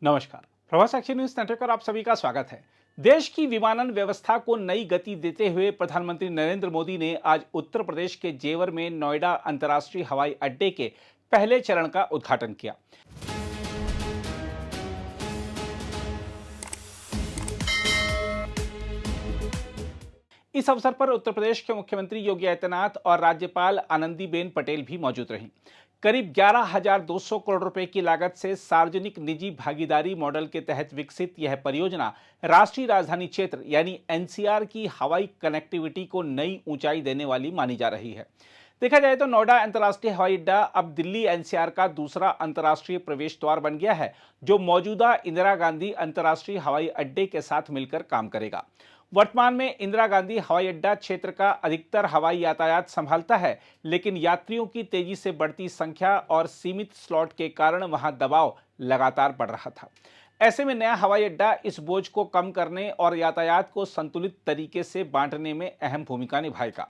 नमस्कार। Prabhas action news network पर आप सभी का स्वागत है। देश की विमानन व्यवस्था को नई गति देते हुए प्रधानमंत्री नरेंद्र मोदी ने आज उत्तर प्रदेश के जेवर में नोएडा अंतर्राष्ट्रीय हवाई अड्डे के पहले चरण का उद्घाटन किया। इस अवसर पर उत्तर प्रदेश के मुख्यमंत्री योगी आदित्यनाथ और राज्यपाल आनंदीबेन पटेल भी मौजूद रहीं। करीब 11,200 करोड़ रुपए की लागत से सार्वजनिक निजी भागीदारी मॉडल के तहत विकसित यह परियोजना राष्ट्रीय राजधानी क्षेत्र यानी एनसीआर की हवाई कनेक्टिविटी को नई ऊंचाई देने वाली मानी जा रही है। देखा जाए तो नोएडा अंतर्राष्ट्रीय हवाई अड्डा अब दिल्ली एनसीआर का दूसरा अंतर्राष्ट्रीय प्रवेश द्वार बन गया है, जो मौजूदा इंदिरा गांधी अंतर्राष्ट्रीय हवाई अड्डे के साथ मिलकर काम करेगा। वर्तमान में इंदिरा गांधी हवाई अड्डा क्षेत्र का अधिकतर हवाई यातायात संभालता है, लेकिन यात्रियों की तेजी से बढ़ती संख्या और सीमित स्लॉट के कारण वहां दबाव लगातार बढ़ रहा था। ऐसे में नया हवाई अड्डा इस बोझ को कम करने और यातायात को संतुलित तरीके से बांटने में अहम भूमिका निभाएगा।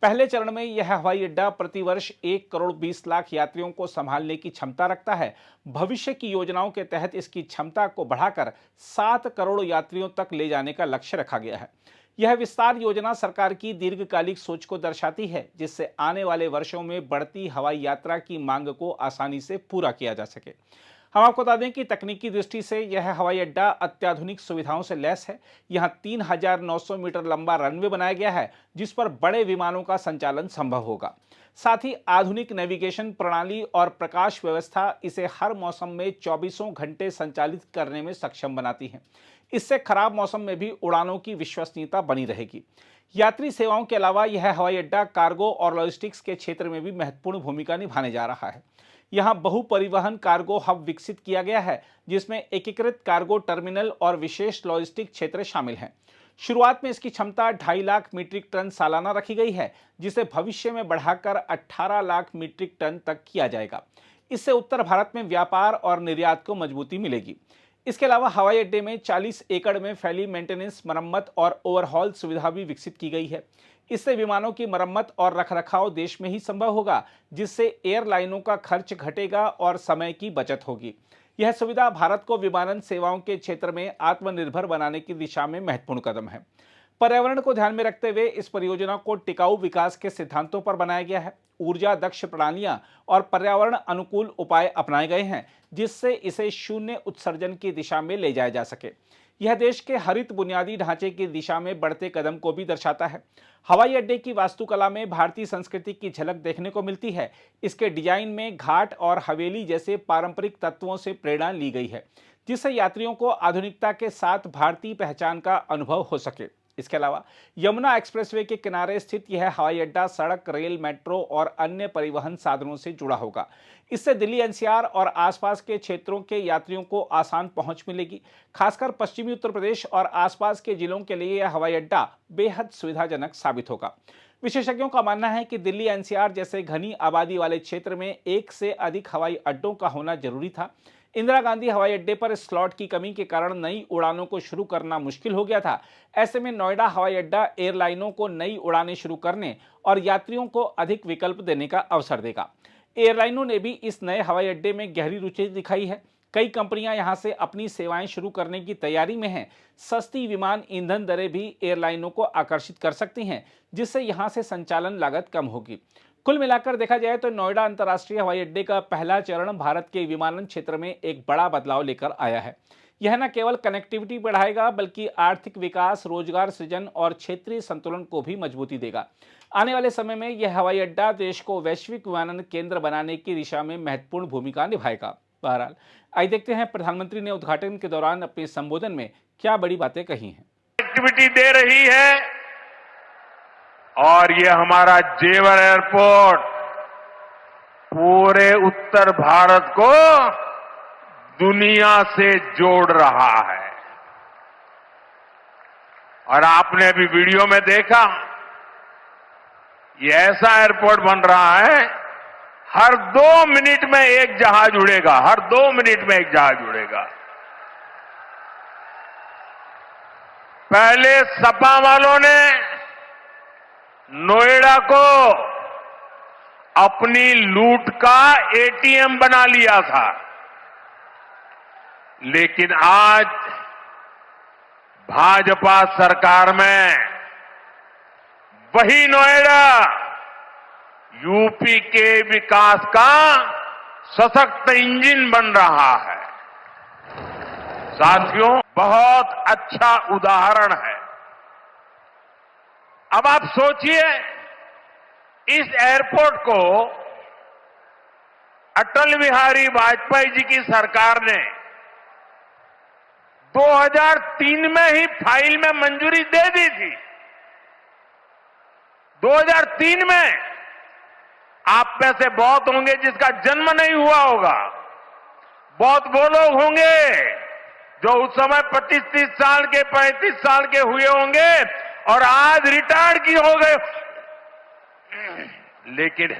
पहले चरण में यह हवाई अड्डा प्रतिवर्ष 1,20,00,000 यात्रियों को संभालने की क्षमता रखता है। भविष्य की योजनाओं के तहत इसकी क्षमता को बढ़ाकर 7 करोड़ यात्रियों तक ले जाने का लक्ष्य रखा गया है। यह विस्तार योजना सरकार की दीर्घकालिक सोच को दर्शाती है, जिससे आने वाले वर्षों में बढ़ती हवाई यात्रा की मांग को आसानी से पूरा किया जा सके। हम आपको बता दें कि तकनीकी दृष्टि से यह हवाई अड्डा अत्याधुनिक सुविधाओं से लैस है। यहाँ 3,900 मीटर लंबा रनवे बनाया गया है, जिस पर बड़े विमानों का संचालन संभव होगा। साथ ही आधुनिक नेविगेशन प्रणाली और प्रकाश व्यवस्था इसे हर मौसम में 24 घंटे संचालित करने में सक्षम बनाती है। इससे खराब मौसम में भी उड़ानों की विश्वसनीयता बनी रहेगी। यात्री सेवाओं के अलावा यह हवाई अड्डा कार्गो और लॉजिस्टिक्स के क्षेत्र में भी महत्वपूर्ण भूमिका निभाने जा रहा है। यहां बहु परिवहन कार्गो हब विकसित किया गया है, जिसमें एकीकृत कार्गो टर्मिनल और विशेष लॉजिस्टिक क्षेत्र शामिल हैं। शुरुआत में इसकी क्षमता 2.5 लाख मीट्रिक टन सालाना रखी गई है, जिसे भविष्य में बढ़ाकर 18 लाख मीट्रिक टन तक किया जाएगा। इससे उत्तर भारत में व्यापार और निर्यात को मजबूती मिलेगी। इसके अलावा हवाई अड्डे में 40 एकड़ में फैली मेंटेनेंस, मरम्मत और ओवरहॉल सुविधा भी विकसित की गई है। इससे विमानों की मरम्मत और रखरखाव देश में ही संभव होगा, जिससे एयरलाइनों का खर्च घटेगा और समय की बचत होगी। यह सुविधा भारत को विमानन सेवाओं के क्षेत्र में आत्मनिर्भर बनाने की दिशा में महत्वपूर्ण कदम है। पर्यावरण को ध्यान में रखते हुए इस परियोजना को टिकाऊ विकास के सिद्धांतों पर बनाया गया है। ऊर्जा दक्ष प्रणालियां और पर्यावरण अनुकूल उपाय अपनाए गए हैं, जिससे इसे शून्य उत्सर्जन की दिशा में ले जाया जा सके। यह देश के हरित बुनियादी ढांचे की दिशा में बढ़ते कदम को भी दर्शाता है। हवाई अड्डे की वास्तुकला में भारतीय संस्कृति की झलक देखने को मिलती है। इसके डिजाइन में घाट और हवेली जैसे पारंपरिक तत्वों से प्रेरणा ली गई है, जिससे यात्रियों को आधुनिकता के साथ भारतीय पहचान का अनुभव हो सके। इसके अलावा यमुना एक्सप्रेसवे के किनारे स्थित यह हवाई अड्डा सड़क, रेल, मेट्रो और अन्य परिवहन साधनों से जुड़ा होगा। इससे दिल्ली एनसीआर और आसपास के क्षेत्रों के यात्रियों को आसान पहुंच मिलेगी। खासकर पश्चिमी उत्तर प्रदेश और आसपास के जिलों के लिए यह हवाई अड्डा बेहद सुविधाजनक साबित होगा। विशेषज्ञों का मानना है कि दिल्ली एनसीआर जैसे घनी आबादी वाले क्षेत्र में एक से अधिक हवाई अड्डों का होना जरूरी था। इंदिरा गांधी हवाई अड्डे पर स्लॉट की कमी के कारण नई उड़ानों को शुरू करना मुश्किल हो गया था। ऐसे में नोएडा हवाई अड्डा एयरलाइनों को नई उड़ानें शुरू करने और यात्रियों को अधिक विकल्प देने का अवसर देगा। एयरलाइनों ने भी इस नए हवाई अड्डे में गहरी रुचि दिखाई है। कई कंपनियां यहां से अपनी सेवाएं शुरू करने की तैयारी में हैं। सस्ती विमान ईंधन दरें भी एयरलाइनों को आकर्षित कर सकती हैं, जिससे यहां से संचालन लागत कम होगी। कुल मिलाकर देखा जाए तो नोएडा अंतर्राष्ट्रीय हवाई अड्डे का पहला चरण भारत के विमानन क्षेत्र में एक बड़ा बदलाव लेकर आया है। यह न केवल कनेक्टिविटी बढ़ाएगा, बल्कि आर्थिक विकास, रोजगार सृजन और क्षेत्रीय संतुलन को भी मजबूती देगा। आने वाले समय में यह हवाई अड्डा देश को वैश्विक विमानन केंद्र बनाने की दिशा में महत्वपूर्ण भूमिका निभाएगा। बहरहाल, आइए देखते हैं प्रधानमंत्री ने उद्घाटन के दौरान अपने संबोधन में क्या बड़ी बातें कही हैं। कनेक्टिविटी दे रही है और ये हमारा जेवर एयरपोर्ट पूरे उत्तर भारत को दुनिया से जोड़ रहा है। और आपने अभी वीडियो में देखा, ये ऐसा एयरपोर्ट बन रहा है, हर 2 मिनट में एक जहाज उड़ेगा, हर 2 मिनट में एक जहाज उड़ेगा। पहले सपा वालों ने नोएडा को अपनी लूट का एटीएम बना लिया था। लेकिन आज भाजपा सरकार में वही नोएडा यूपी के विकास का सशक्त इंजन बन रहा है। साथियों, बहुत अच्छा उदाहरण है। अब आप सोचिए, इस एयरपोर्ट को अटल बिहारी वाजपेयी जी की सरकार ने 2003 में ही फाइल में मंजूरी दे दी थी। 2003 में आप में से बहुत होंगे जिसका जन्म नहीं हुआ होगा। बहुत वो लोग होंगे जो उस समय 25-30 साल के 35 साल के हुए होंगे और आज रिटायर्ड की हो गए। लेकिन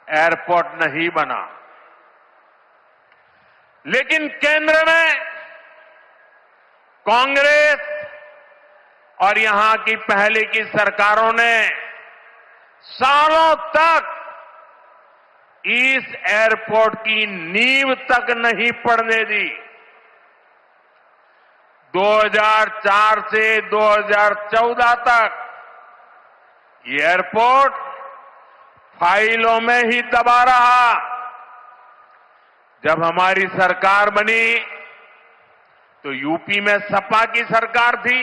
एयरपोर्ट नहीं बना। लेकिन केंद्र में कांग्रेस और यहां की पहले की सरकारों ने सालों तक इस एयरपोर्ट की नींव तक नहीं पड़ने दी। 2004 से 2014 तक ये एयरपोर्ट फाइलों में ही दबा रहा। जब हमारी सरकार बनी तो यूपी में सपा की सरकार थी।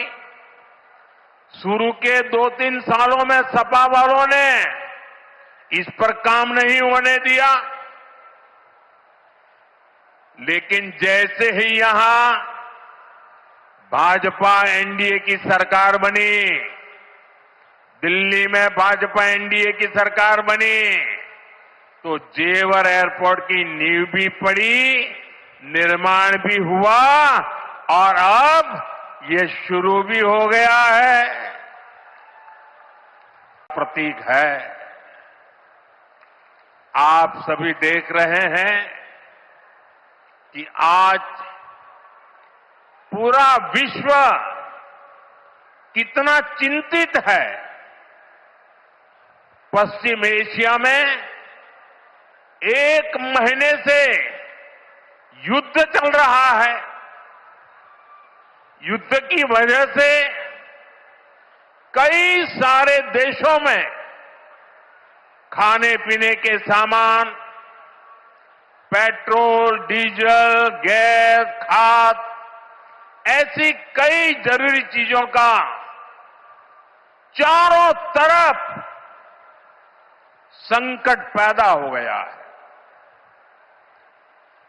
शुरू के 2-3 सालों में सपा वालों ने इस पर काम नहीं होने दिया। लेकिन जैसे ही यहां भाजपा एनडीए की सरकार बनी, दिल्ली में भाजपा एनडीए की सरकार बनी, तो जेवर एयरपोर्ट की नींव भी पड़ी, निर्माण भी हुआ और अब ये शुरू भी हो गया है। प्रतीक है। आप सभी देख रहे हैं कि आज पूरा विश्व कितना चिंतित है। पश्चिम एशिया में 1 महीने से युद्ध चल रहा है। युद्ध की वजह से कई सारे देशों में खाने पीने के सामान, पेट्रोल, डीजल, गैस, खाद, ऐसी कई जरूरी चीजों का चारों तरफ संकट पैदा हो गया है।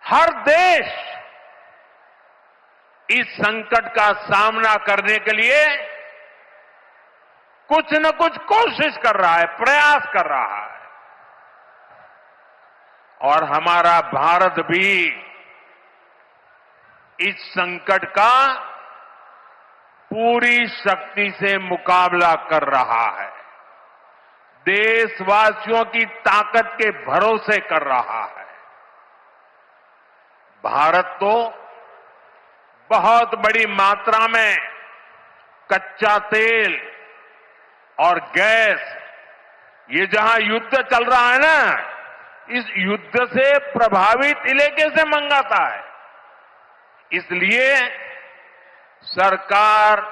हर देश इस संकट का सामना करने के लिए कुछ न कुछ कोशिश कर रहा है, प्रयास कर रहा है। और हमारा भारत भी इस संकट का पूरी शक्ति से मुकाबला कर रहा है। देशवासियों की ताकत के भरोसे कर रहा है। भारत तो बहुत बड़ी मात्रा में कच्चा तेल और गैस, ये जहां युद्ध चल रहा है ना, इस युद्ध से प्रभावित इलाके से मंगाता है। इसलिए सरकार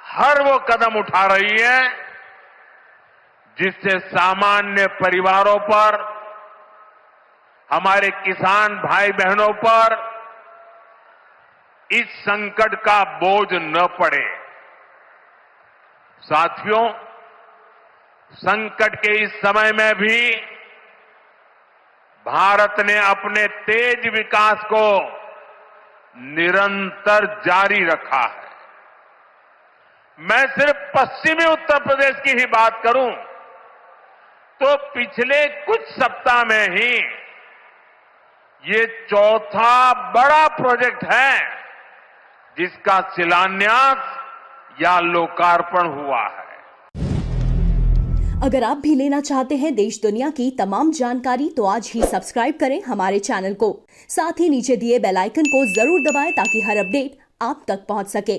हर वो कदम उठा रही है जिससे सामान्य परिवारों पर, हमारे किसान भाई बहनों पर इस संकट का बोझ न पड़े। साथियों, संकट के इस समय में भी भारत ने अपने तेज विकास को निरंतर जारी रखा है। मैं सिर्फ पश्चिमी उत्तर प्रदेश की ही बात करूं तो पिछले कुछ सप्ताह में ही ये चौथा बड़ा प्रोजेक्ट है जिसका शिलान्यास या लोकार्पण हुआ है। अगर आप भी लेना चाहते हैं देश दुनिया की तमाम जानकारी तो आज ही सब्सक्राइब करें हमारे चैनल को। साथ ही नीचे दिए बेल आइकन को जरूर दबाएं ताकि हर अपडेट आप तक पहुंच सके।